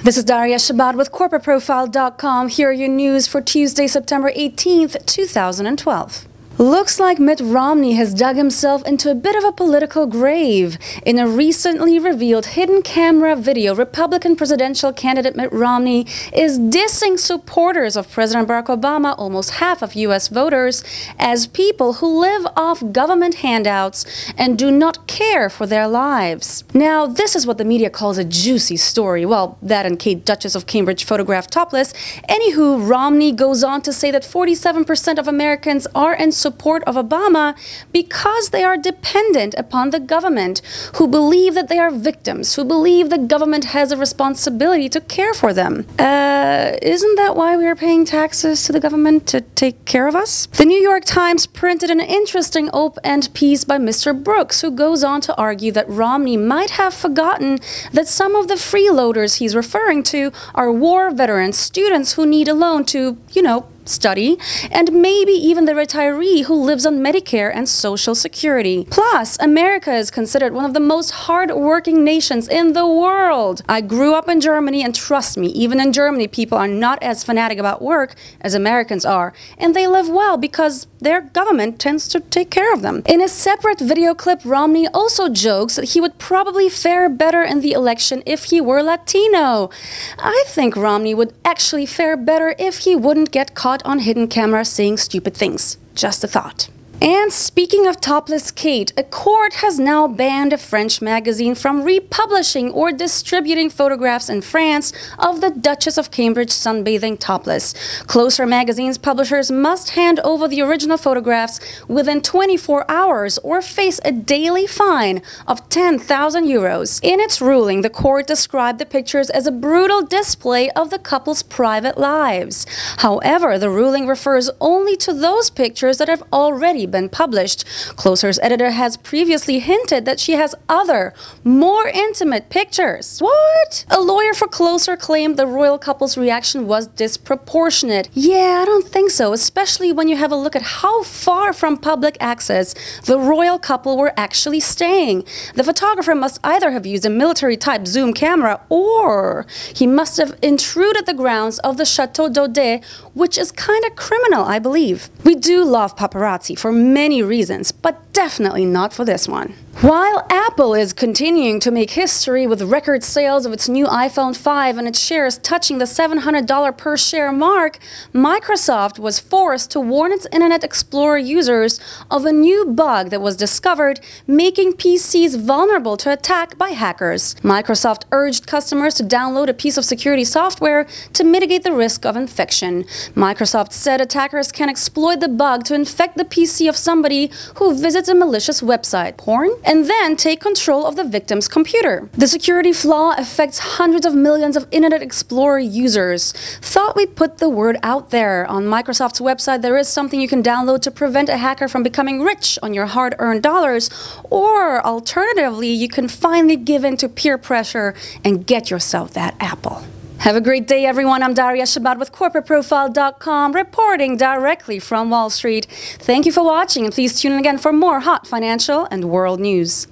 This is Daria Shabbat with CorporateProfile.com. Here are your news for Tuesday, September 18th, 2012. Looks like Mitt Romney has dug himself into a bit of a political grave. In a recently revealed hidden camera video, Republican presidential candidate Mitt Romney is dissing supporters of President Barack Obama, almost half of U.S. voters, as people who live off government handouts and do not care for their lives. Now, this is what the media calls a juicy story. Well, that and Kate Duchess of Cambridge photographed topless. Anywho, Romney goes on to say that 47% of Americans are in support of Obama because they are dependent upon the government, who believe that they are victims, who believe the government has a responsibility to care for them. Isn't that why we are paying taxes to the government, to take care of us? The New York Times printed an interesting op-ed piece by Mr. Brooks, who goes on to argue that Romney might have forgotten that some of the freeloaders he's referring to are war veterans, students who need a loan to, study, and maybe even the retiree who lives on Medicare and Social Security. Plus, America is considered one of the most hard-working nations in the world. I grew up in Germany, and trust me, even in Germany, people are not as fanatic about work as Americans are, and they live well because their government tends to take care of them. In a separate video clip, Romney also jokes that he would probably fare better in the election if he were Latino. I think Romney would actually fare better if he wouldn't get caught on hidden camera saying stupid things. Just a thought. And speaking of Topless Kate, a court has now banned a French magazine from republishing or distributing photographs in France of the Duchess of Cambridge sunbathing topless. Closer magazine's publishers must hand over the original photographs within 24 hours or face a daily fine of 10,000 euros. In its ruling, the court described the pictures as a brutal display of the couple's private lives. However, the ruling refers only to those pictures that have already been published. Closer's editor has previously hinted that she has other, more intimate pictures. What? A lawyer for Closer claimed the royal couple's reaction was disproportionate. Yeah, I don't think so, especially when you have a look at how far from public access the royal couple were actually staying. The photographer must either have used a military-type zoom camera, or he must have intruded the grounds of the Chateau d'Audet, which is kind of criminal, I believe. We do love paparazzi for many reasons, but definitely not for this one. While Apple is continuing to make history with record sales of its new iPhone 5 and its shares touching the $700 per share mark, Microsoft was forced to warn its Internet Explorer users of a new bug that was discovered, making PCs vulnerable to attack by hackers. Microsoft urged customers to download a piece of security software to mitigate the risk of infection. Microsoft said attackers can exploit the bug to infect the PC of somebody who visits a malicious website, porn, and then take control of the victim's computer. The security flaw affects hundreds of millions of Internet Explorer users. Thought we'd put the word out there. On Microsoft's website, there is something you can download to prevent a hacker from becoming rich on your hard-earned dollars, or alternatively, you can finally give in to peer pressure and get yourself that Apple. Have a great day, everyone. I'm Daria Shabbat with CorporateProfile.com, reporting directly from Wall Street. Thank you for watching, and please tune in again for more hot financial and world news.